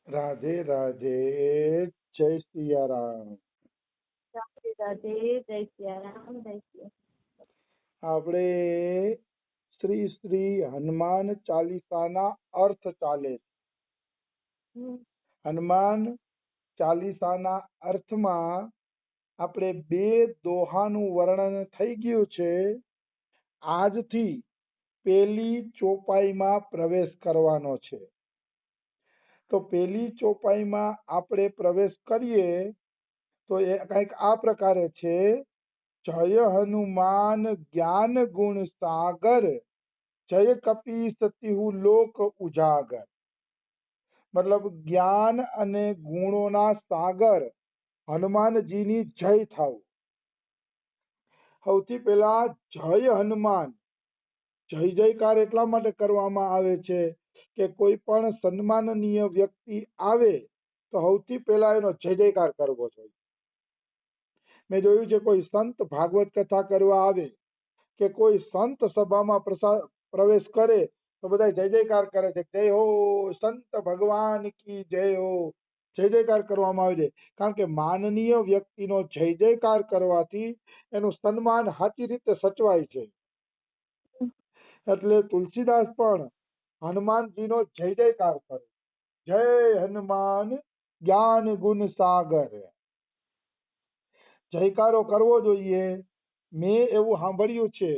રાધે રાધે. જય સિયારામ. રાધે રાધે. જય સિયારામ. જય સિયારામ. આપણે શ્રી શ્રી હનુમાન ચાલીસાના અર્થ ચાલે છે. હનુમાન ચાલીસાના અર્થમાં આપણે બે દોહાનું વર્ણન થઈ ગયું છે. આજથી પેલી ચોપાઈમાં પ્રવેશ કરવાનો છે. તો પેલી ચોપાઈમાં આપણે પ્રવેશ કરીએ તો એ કંઈક આ પ્રકારે છે. જય હનુમાન જ્ઞાન ગુણ સાગર, જય કપી સતિહુ લોક ઉજાગર. મતલબ જ્ઞાન અને ગુણોના સાગર હનુમાનજીની જય થાવ. સૌથી પહેલા જય હનુમાન. જય જયકાર એટલા માટે કરવામાં આવે છે કે કોઈ પણ સન્માનનીય વ્યક્તિ આવે તો સૌથી પહેલા એનો જય જયકાર કરવો જોઈએ. મેં જોયું છે કોઈ સંત ભાગવત કથા કરવા આવે કે કોઈ સંત સભામાં પ્રવેશ કરે તો બધા જય જયકાર કરે છે. જય હો સંત ભગવાન કી જય હો, જય જયકાર કરવામાં આવે છે. કારણ કે માનનીય વ્યક્તિનો જય જયકાર કરવાથી એનું સન્માન સાચી રીતે સચવાય છે. એટલે તુલસીદાસ પણ હનુમાનજીનો જય જયકાર કરે. જય હનુમાન જ્ઞાન ગુણ સાગર. જયકારો કરવો જોઈએ. મેં એવું સાંભળ્યું છે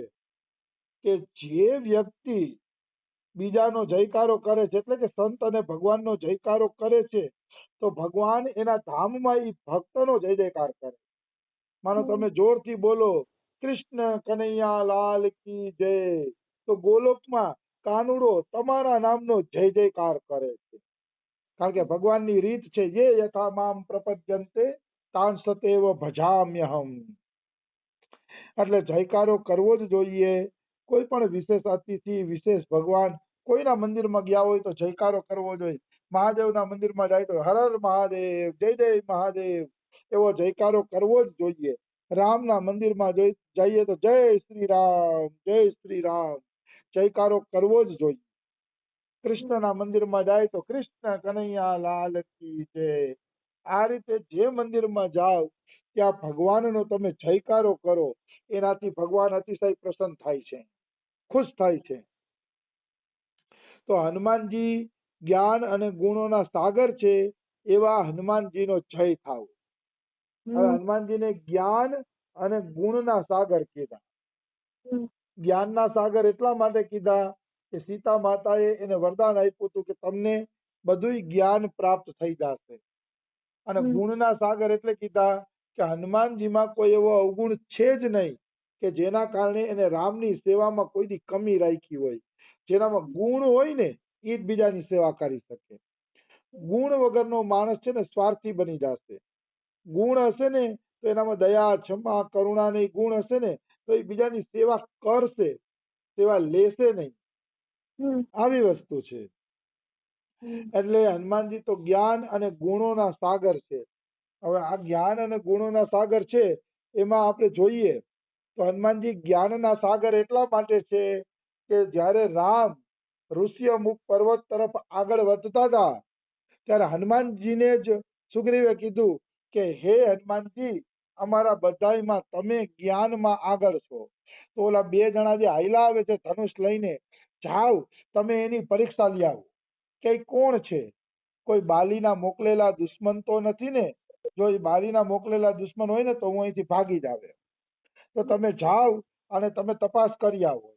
કે જે વ્યક્તિ બીજાનો જયકારો કરે છે, એટલે કે સંત અને ભગવાનનો જયકારો કરે છે, તો ભગવાન એના ધામમાં એ ભક્તનો જય જયકાર કરે. માનો તમે જોરથી બોલો કૃષ્ણ કનૈયા લાલ કી જય, તો ગોલોકમાં કાનુડો તમારા નામનો જય જયકાર કરે છે. કારણ કે ભગવાનની રીત છે, જે યથા મામ પ્રપદ્યન્તે તાન સતેવ ભજામ્યહમ. એટલે જયકારો કરવો જ જોઈએ. કોઈ પણ વિશેષ અતિથિ, વિશેષ ભગવાન કોઈના મંદિરમાં ગયા હોય તો જયકારો કરવો જોઈએ. મહાદેવના મંદિરમાં જાય તો હર હર મહાદેવ, જય જય મહાદેવ, એવો જયકારો કરવો જ જોઈએ. રામના મંદિરમાં જઈએ તો જય શ્રી રામ, જય શ્રી રામ, જયકારો કરવો જ જોઈએ. કૃષ્ણના મંદિરમાં જાય તો કૃષ્ણ કનૈયા લાલ કી જય. આ રીતે જે મંદિરમાં જાઓ ત્યાં ભગવાનનો તમે જયકારો કરો, એનાથી ભગવાન અતિશય પ્રસન્ન થાય છે, ખુશ થાય છે. તો હનુમાનજી જ્ઞાન અને ગુણોના સાગર છે, એવા હનુમાનજીનો જય થાવ. હવે હનુમાનજીને જ્ઞાન અને ગુણના સાગર કીધા. જ્ઞાનના સાગર એટલા માટે કીધા કે સીતા માતાએ એને વરદાન આપ્યું હતું કે તમને બધું જ્ઞાન પ્રાપ્ત થઈ જશે. અને ગુણના સાગર એટલે કીધા કે હનુમાનજીમાં કોઈ એવો અવગુણ છે જ નહીં કે જેના કારણે એને રામની સેવામાં કોઈ દી કમી રાખી હોય. જેનામાં ગુણ હોય ને એ જ બીજાની સેવા કરી શકે. ગુણ વગરનો માણસ છે ને સ્વાર્થી બની જશે. ગુણ હશે ને તો એનામાં દયા, ક્ષમા, કરુણા ને ગુણ હશે ને તો એ બીજાની સેવા કરશે, સેવા લેશે નહીં. આવી વસ્તુ છે. એટલે હનુમાનજી તો જ્ઞાન અને ગુણોના સાગર છે. હવે આ જ્ઞાન અને ગુણોના સાગર છે, એમાં આપણે જોઈએ તો હનુમાનજી જ્ઞાનના સાગર એટલા માટે છે કે જ્યારે રામ ઋષિમુખ પર્વત તરફ આગળ વધતા હતા ત્યારે હનુમાનજીને જ સુગ્રીવે કીધું કે હે હનુમાનજી, અમારા બધાયમાં તમે જ્ઞાનમાં આગળ છો, તો ઓલા બે જણા જે હાયલા આવે છે ધનુષ લઈને, જાઓ તમે એની પરીક્ષા લઈ આવો કે કોણ છે. કોઈ બાલીના મોકલેલા દુશ્મન તો નથી ને? જો એ બાલીના મોકલેલા દુશ્મન હોય ને તો હું અહીંથી ભાગી જ આવે. તો તમે જાઓ અને તમે તપાસ કરી આવો.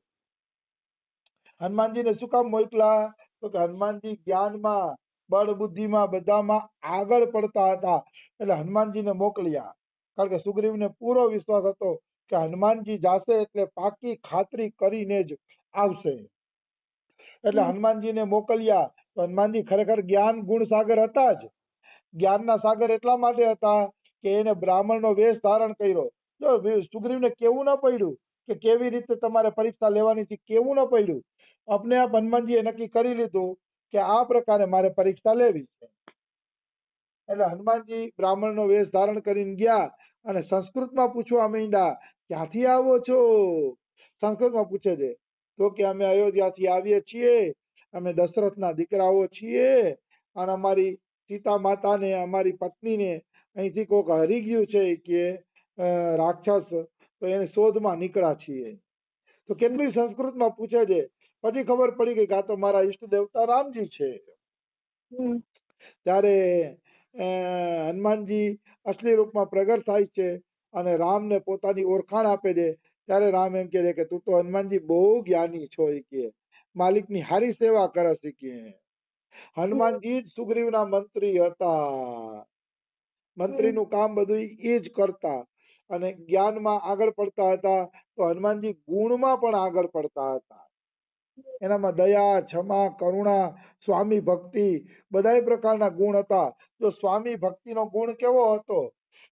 હનુમાનજીને શું કામ મોકલા? તો કે હનુમાનજી જ્ઞાનમાં, બળ બુદ્ધિમાં બધામાં આગળ પડતા હતા, એટલે હનુમાનજીને મોકલ્યા. કારણ કે સુગ્રીવને પૂરો વિશ્વાસ હતો કે હનુમાનજી જાશે એટલે પાકી ખાતરી કરીને જ આવશે. એટલે હનુમાનજીને મોકલ્યા. તો હનુમાનજી ખરેખર જ્ઞાન ગુણ સાગર હતા જ. જ્ઞાનના સાગર એટલા માટે હતા કે એને બ્રાહ્મણનો વેશ ધારણ કર્યો. જો સુગ્રીવને કેવું ન પડ્યું કે કેવી રીતે તમારે પરીક્ષા લેવાની છે, કેવું ન પડ્યું. अपने आप હનુમાનજીએ નક્કી કરી લીધું કે આ પ્રકારે મારે પરીક્ષા લેવી છે. એટલે હનુમાનજી બ્રાહ્મણનો વેશ ધારણ કરીને ગયા અને સંસ્કૃતમાં પૂછવા માંડ્યા, ક્યાંથી આવો છો? સંસ્કૃતમાં પૂછે છે. તો કે અમે અયોધ્યાથી આવીએ છીએ, અમે દશરથના દીકરાઓ છીએ અને અમારી સીતા માતાને અમારી પત્નીને અહીંથી કોક હરી ગયું છે કે રાક્ષસ, તો એની શોધમાં નીકળ્યા છીએ. તો કેટલી સંસ્કૃતમાં પૂછે છે. પછી ખબર પડી ગઈ કે આ તો મારા ઈષ્ટ દેવતા રામજી છે. હમ. ત્યારે હનુમાનજી અસલી રૂપમાં પ્રગટ થાય છે અને રામને પોતાની ઓળખાણ આપે છે. ત્યારે રામ એમ કહે છે કે તું તો હનુમાનજી બહુ જ્ઞાની છો, એ કે માલિકની હારી સેવા કરે છે કે. હનુમાનજી જ સુગ્રીવના મંત્રી હતા. મંત્રીનું કામ બધું એ જ કરતા અને જ્ઞાનમાં આગળ પડતા હતા. તો હનુમાનજી ગુણમાં પણ આગળ પડતા હતા. એનામાં દયા, ક્ષમા, કરુણા, સ્વામી ભક્તિ બધાય પ્રકારના ગુણ હતા. જો સ્વામી ભક્તિનો ગુણ કેવો હતો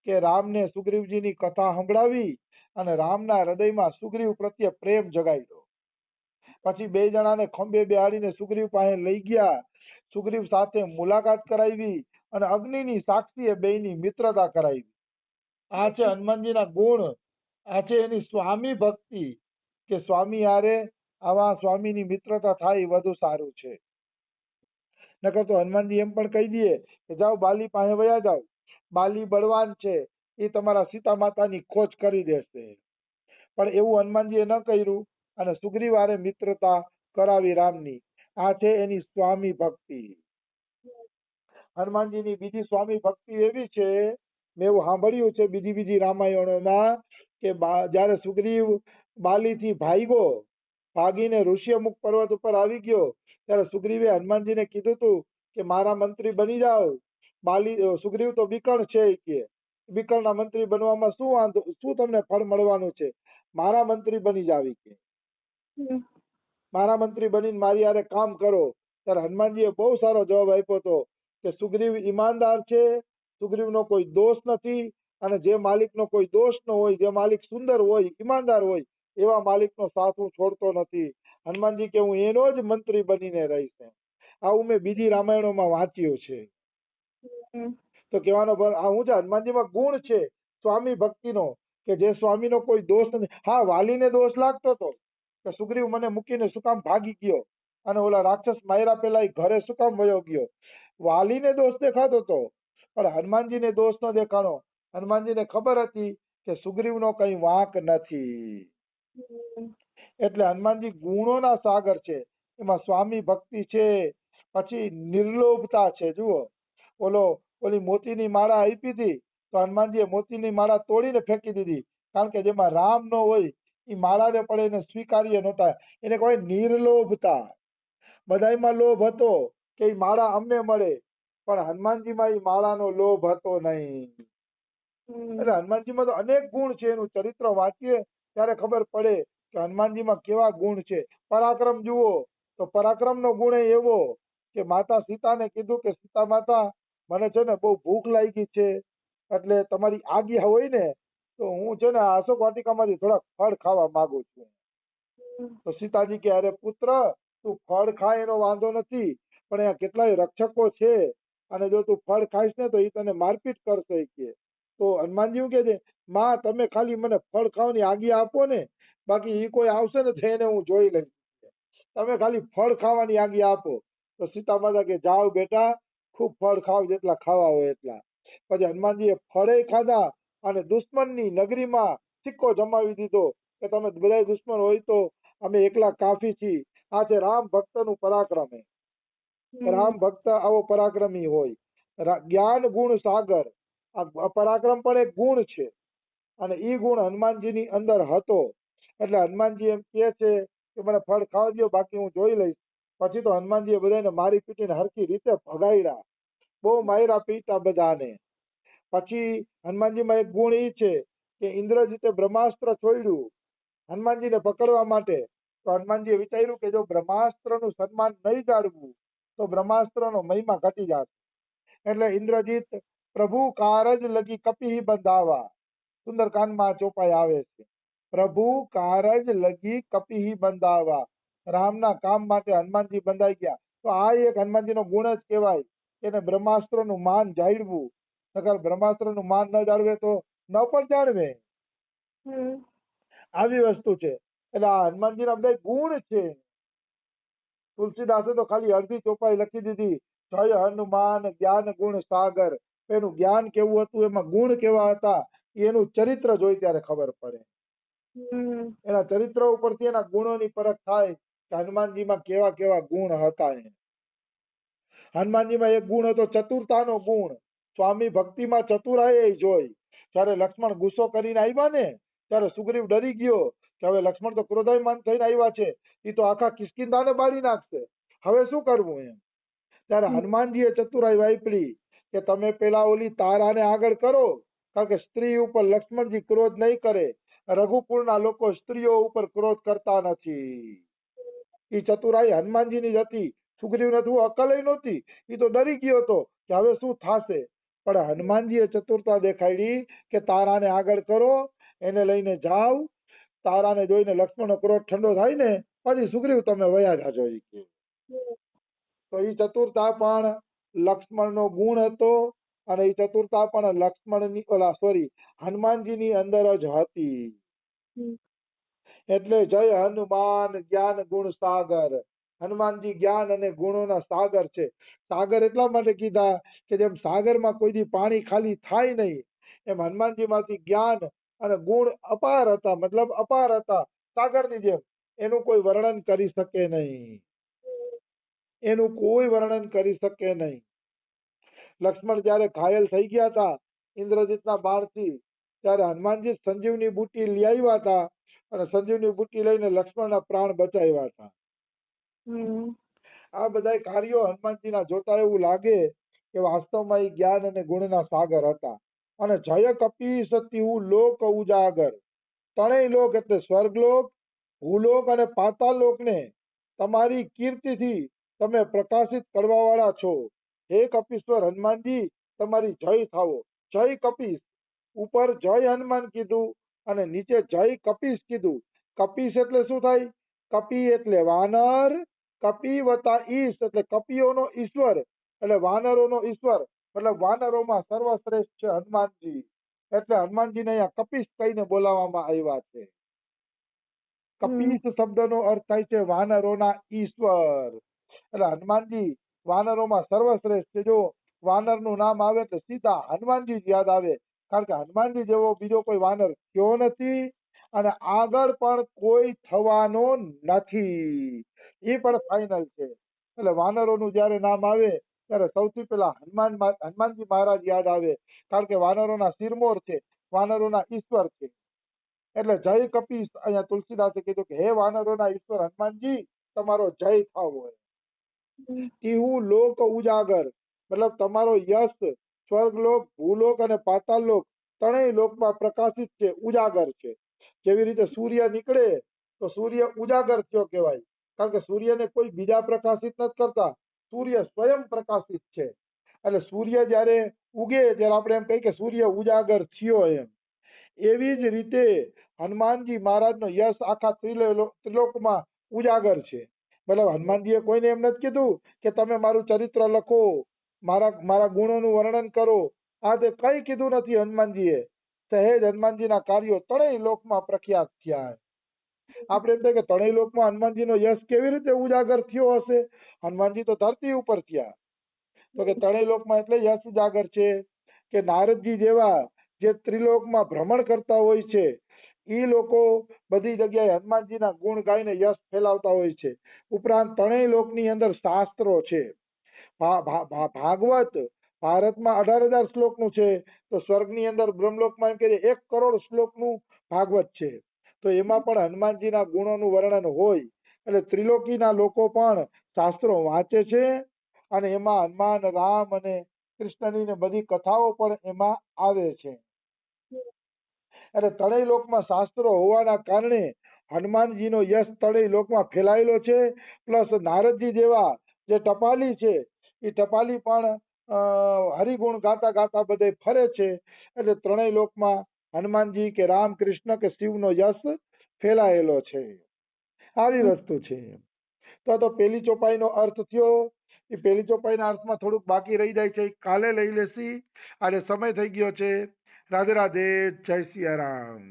કે રામને સુગ્રીવજીની કથા સંભળાવી અને રામના હૃદયમાં સુગ્રીવ પ્રત્યે પ્રેમ જગાડ્યો. પછી બે જણાને ખંભે બેહાડીને સુગ્રીવ પાસે લઈ ગયા. સુગ્રીવ સાથે મુલાકાત કરાવી અને અગ્નિની સાક્ષીએ બેયની મિત્રતા કરાવી. આ છે હનુમાનજીના ગુણ. આ છે એની સ્વામી ભક્તિ કે સ્વામી હારે આવા સ્વામીની મિત્રતા થાય એ વધુ સારું છે. નકર તો હનુમાનજી એમ પણ કહી દે કે જાઓ બાલી પાસે વયા જાઓ, બાલી બળવાન છે, એ તમારા સીતા માતાની ખોજ કરી દેશે. પણ એવું હનુમાનજીએ ન કર્યું અને સુગ્રીવ હારે મિત્રતા કરાવી રામની. આ છે એની સ્વામી ભક્તિ. હનુમાનજીની બીજી સ્વામી ભક્તિ એવી છે, મેં એવું સાંભળ્યું છે બીજી રામાયણોમાં કે જ્યારે સુગ્રીવ બાલીથી ભાગીને ઋષ્યમુખ પર્વત ઉપર આવી ગયો ત્યારે સુગ્રીવે હનુમાનજીને કીધું હતું કે મારા મંત્રી બની જાઓ. સુગ્રીવ તો બીકણ છે કે બીકણના મંત્રી બનવામાં શું વાંધો, શું તમને ફળ મળવાનું છે, મારા મંત્રી બની જાવી કે મારા મંત્રી બનીને મારી હારે કામ કરો. ત્યારે હનુમાનજીએ બહુ સારો જવાબ આપ્યો હતો કે સુગ્રીવ ઈમાનદાર છે, સુગ્રીવનો કોઈ દોષ નથી અને જે માલિકનો કોઈ દોષ ન હોય, જે માલિક સુંદર હોય, ઈમાનદાર હોય એવા માલિકનો સાથ હું છોડતો નથી. હનુમાનજી કે હું એનો જ મંત્રી બનીને રહીશ. આવું મેં બીજી રામાયણોમાં વાંચ્યું છે. તો કહેવાનો આ હું છે હનુમાનજીમાં ગુણ છે સ્વામી ભક્તિનો કે જે સ્વામીનો કોઈ દોષ નથી. હા, વાલીને દોષ લાગતો હતો કે સુગ્રીવ મને મૂકીને શું કામ ભાગી ગયો અને ઓલા રાક્ષસ માર્યા પેલા એ ઘરે શું કામ વયો ગયો. વાલીને દોષ દેખાતો હતો પણ હનુમાનજીને દોષ ન દેખાણો. હનુમાનજીને ખબર હતી કે સુગ્રીવનો કઈ વાંક નથી. એટલે હનુમાનજી ગુણોના સાગર છે. એમાં સ્વામી ભક્તિ છે, પછી નિર્લોભતા છે. જુઓ, ઓલી મોતીની માળા આપી હતી તો હનુમાનજીએ મોતીની માળા તોડીને ફેંકી દીધી, કારણ કે જેમાં રામ ન હોય એ માળાને પણ એને સ્વીકાર્ય નહોતા. એને કોઈ નિર્લોભતા. બધાયમાં લોભ હતો કે એ માળા અમને મળે, પણ હનુમાનજીમાં એ માળાનો લોભ હતો નહીં. એટલે હનુમાનજીમાં તો અનેક ગુણ છે. એનું ચરિત્ર વાંચીએ ત્યારે ખબર પડે કે હનુમાનજીમાં કેવા ગુણ છે. પરાક્રમ જુઓ તો પરાક્રમનો ગુણ એવો કે માતા સીતાને કીધું કે સીતા માતા મને છે ને બહુ ભૂખ લાગી છે, એટલે તમારી આજ્ઞા હોય ને તો હું છે ને અશોક વાટિકામાંથી થોડાક ફળ ખાવા માંગુ છું. તો સીતાજી કે અરે પુત્ર, તું ફળ ખાય એનો વાંધો નથી, પણ અહીંયા કેટલાય રક્ષકો છે અને જો તું ફળ ખાઈશ ને તો એ તને મારપીટ કરશે કે. તો હનુમાનજી શું કે છે, માં તમે ખાલી મને ફળ ખાવાની આજ્ઞા આપો ને, બાકી એ કોઈ આવશે ને તો એને હું જોઈ લઈશ. તમે ખાલી ફળ ખાવાની આજ્ઞા આપો. તો સીતા માતા કે જાઓ બેટા, ખૂબ ફળ ખાવ, જેટલા ખાવા હોય એટલા. પછી હનુમાનજીએ ફળે ખાધા અને દુશ્મનની નગરીમાં સિક્કો જમાવી દીધો કે તમે બધા દુશ્મન હોય તો અમે એકલા કાફી છીએ. આ છે રામ ભક્તનું પરાક્રમ. રામ ભક્ત આવો પરાક્રમી હોય. જ્ઞાન ગુણ સાગર. આ પરાક્રમ પણ એક ગુણ છે અને એ ગુણ હનુમાનજીની અંદર હતો. એટલે હનુમાનજી એમ કહે છે કે મને ફળ ખાવા દો, બાકી હું જોઈ લઈશ. પછી તો હનુમાનજીએ બધાને મારી પીટીને હરખી રીતે ભગાડ્યા. બહુ માર્યા પીટા બધાને. પછી હનુમાનજીમાં એક ગુણ એ છે કે ઇન્દ્રજીતે બ્રહ્માસ્ત્ર છોડ્યું હનુમાનજીને પકડવા માટે. તો હનુમાનજીએ વિચાર્યું કે જો બ્રહ્માસ્ત્રનું સન્માન નહીં જાળવું તો બ્રહ્માસ્ત્રનો મહિમા ઘટી જશે. એટલે ઇન્દ્રજીત પ્રભુ કારજ લગી કપિ બંધાવા, સુંદરકાંડમાં ચોપાઈ આવે છે. પ્રભુ કારજ લગી કપિ બંધાવા, રામના કામ માટે હનુમાનજી બંધાઈ ગયા. તો આ એક હનુમાનજીનો ગુણ જ કહેવાય એને બ્રહ્માસ્ત્રનું માન જાળવું. નકર બ્રહ્માસ્ત્રનું માન ન જાળવે તો ન પણ જાણવે. આવી વસ્તુ છે. એટલે આ હનુમાનજીના બધા ગુણ છે. તુલસીદાસે તો ખાલી અડધી ચોપાઈ લખી દીધી જય હનુમાન જ્ઞાન ગુણ સાગર. એનું જ્ઞાન કેવું હતું, એમાં ગુણ કેવા હતા, એનું ચરિત્ર જોઈ ત્યારે ખબર પડે. એના ચરિત્ર ઉપરથી એના ગુણોની પરખ થાય કે હનુમાનજીમાં કેવા કેવા ગુણ હતા. હનુમાનજીમાં એક ગુણ હતો ચતુરતાનો ગુણ. સ્વામી ભક્તિમાં ચતુરાઈ જોઈ. જ્યારે લક્ષ્મણ ગુસ્સો કરીને આવ્યા ને ત્યારે સુગ્રીવ ડરી ગયો કે હવે લક્ષ્મણ તો ક્રોધાયમાન થઈને આવ્યા છે, એ તો આખા કિષ્કિંધાને બાળી નાખશે, હવે શું કરવું એમ. ત્યારે હનુમાનજીએ ચતુરાઈ વાપરી કે તમે પેલા ઓલી તારાને આગળ કરો, કારણ કે સ્ત્રી ઉપર લક્ષ્મણજી ક્રોધ નહીં કરે. રઘુકુળના લોકો સ્ત્રીઓ ઉપર ક્રોધ કરતા નથી. એ ચતુરાઈ હનુમાનજીની જ હતી. સુગ્રીવને તો અકલ નહોતી, એ તો ડરી ગયો હતો કે હવે શું થશે. પણ હનુમાનજીએ ચતુરતા દેખાડી કે તારાને આગળ કરો, એને લઈને જાવ. તારાને જોઈને લક્ષ્મણનો ક્રોધ ઠંડો થાય ને પછી સુગ્રીવ તમે વયા જાજો. તો એ ચતુરતા પણ લક્ષ્મણનો ગુણ હતો અને એ ચતુરતા પણ હનુમાનજીની અંદર જ હતી. એટલે જય હનુમાન જ્ઞાન ગુણ સાગર. હનુમાનજી જ્ઞાન અને ગુણોના સાગર છે. સાગર એટલા માટે કીધા કે જેમ સાગરમાં કોઈ દી પાણી ખાલી થાય નહીં, એમ હનુમાનજીમાંથી જ્ઞાન અને ગુણ અપાર હતા, મતલબ અપાર હતા, સાગરની જેમ. એનું કોઈ વર્ણન કરી શકે નહીં. એનું કોઈ વર્ણન કરી શકે નહીં. લક્ષ્મણ જયારે ઘાયલ થઈ ગયા હતા ઇન્દ્રજીતના બાણથી, ત્યારે હનુમાનજી સંજીવની બુટી લઈ આવ્યા હતા અને સંજીવની બુટી લઈને લક્ષ્મણના પ્રાણ બચાવ્યા હતા. આ બધા કાર્યો હનુમાનજીના જોતા એવું લાગે કે વાસ્તવમાં એ જ્ઞાન અને ગુણના સાગર હતા. અને જય કપીશ તિહુ લોક ઉજાગર. ત્રણેય લોક એટલે સ્વર્ગલોક, ભૂલોક અને પાતાળ લોકને તમારી કીર્તિથી તમે પ્રકાશિત કરવા વાળા છો. હે કપીશ્વર હનુમાનજી, તમારી જય થાવો. જય કપીશ, ઉપર જય હનુમાન કીધું અને નીચે જય કપીશ કીધું. કપીશ એટલે શું થાય? કપી એટલે વાનર, કપી વતા ઈશ એટલે કપીઓનો ઈશ્વર, એટલે વાનરોનો ઈશ્વર, મતલબ વાનરોમાં સર્વશ્રેષ્ઠ છે હનુમાનજી. એટલે હનુમાનજીને અહીંયા કપીશ કહીને બોલાવવામાં આવ્યા છે. કપીશ શબ્દનો અર્થ થાય છે વાનરોના ઈશ્વર. એટલે હનુમાનજી વાનરોમાં સર્વશ્રેષ્ઠ છે. જો વાનરનું નામ આવે તો સીધા હનુમાનજી જ યાદ આવે, કારણ કે હનુમાનજી જેવો બીજો કોઈ વાનર થયો નથી અને આગળ પણ કોઈ થવાનો નથી. એ પણ ફાઇનલ છે. એટલે વાનરોનું જયારે નામ આવે ત્યારે સૌથી પહેલા હનુમાનજી મહારાજ યાદ આવે, કારણ કે વાનરોના શિરમોર છે, વાનરોના ઈશ્વર છે. એટલે જય કપીશ અહીંયા તુલસીદાસે કીધું કે હે વાનરોના ઈશ્વર હનુમાનજી, તમારો જય થાવો. તિહુ લોક ઉજાગર, મતલબ તમારો યશ સ્વર્ગલોક, ભૂલોક અને પાતાળલોક ત્રણેય લોકમાં પ્રકાશિત છે, ઉજાગર છે. જેવી રીતે સૂર્ય નીકળે તો સૂર્ય ઉજાગર થયો કહેવાય, કારણ કે સૂર્યને કોઈ બીજા પ્રકાશિત નથી કરતા, સૂર્ય સ્વયં પ્રકાશિત છે. એટલે સૂર્ય જયારે ઉગે ત્યારે આપણે એમ કહીએ કે સૂર્ય ઉજાગર થયો એમ. એવી જ રીતે હનુમાનજી મહારાજનો યશ આખા ત્રિલોકમાં ઉજાગર છે. મતલબ હનુમાનજીએ કોઈને એમ નથી કીધું કે તમે મારું ચરિત્ર લખો, મારા ગુણોનું વર્ણન કરો. આ તે કઈ કીધું નથી હનુમાનજીએ. સહેજ હનુમાનજીના કાર્યો ત્રણેય લોકમાં પ્રખ્યાત થયા. આપણે એમ થાય કે ત્રણેય લોકમાં હનુમાનજીનો યશ કેવી રીતે ઉજાગર થયો હશે? હનુમાનજી તો ધરતી ઉપર થયા. તો કે ત્રણેય લોકમાં એટલે યશ ઉજાગર છે કે નારદજી જેવા જે ત્રિલોકમાં ભ્રમણ કરતા હોય છે, એ લોકો બધી જગ્યાએ હનુમાનજીના ગુણ ગાઈને યશ ફેલાવતા હોય છે. ઉપરાંત ત્રણેય લોકની અંદર શાસ્ત્રો છે. ભાગવત ભારતમાં 18,000 શ્લોકનું છે, તો સ્વર્ગની અંદર બ્રહ્મલોકમાં એમ કે 1 કરોડ શ્લોકનું ભાગવત છે. તો એમાં પણ હનુમાનજીના ગુણોનું વર્ણન હોય. એટલે ત્રિલોકીના લોકો પણ શાસ્ત્રો વાંચે છે અને એમાં હનુમાન, રામ અને કૃષ્ણની ને બધી કથાઓ પણ એમાં આવે છે. એટલે ત્રણેય લોકમાં શાસ્ત્રો હોવાના કારણે હનુમાનજીનો યશ ત્રણેય લોકમાં ફેલાયેલો છે. પ્લસ નારદજી જેવા જે ટપાલી છે, એ ટપાલી પણ હરિગુણ ગાતા ગાતા બધે ફરે છે. એટલે ત્રણેય લોકમાં હનુમાનજી કે રામ, કૃષ્ણ કે શિવનો યશ ફેલાયેલો છે. આવી વસ્તુ છે. તો પેલી ચોપાઈનો અર્થ થયો. એ પેલી ચોપાઈના અર્થમાં થોડુંક બાકી રહી જાય છે, કાલે લઈ લેશી. આજે સમય થઈ ગયો છે. રાધે રાધે, જય સિયારામ.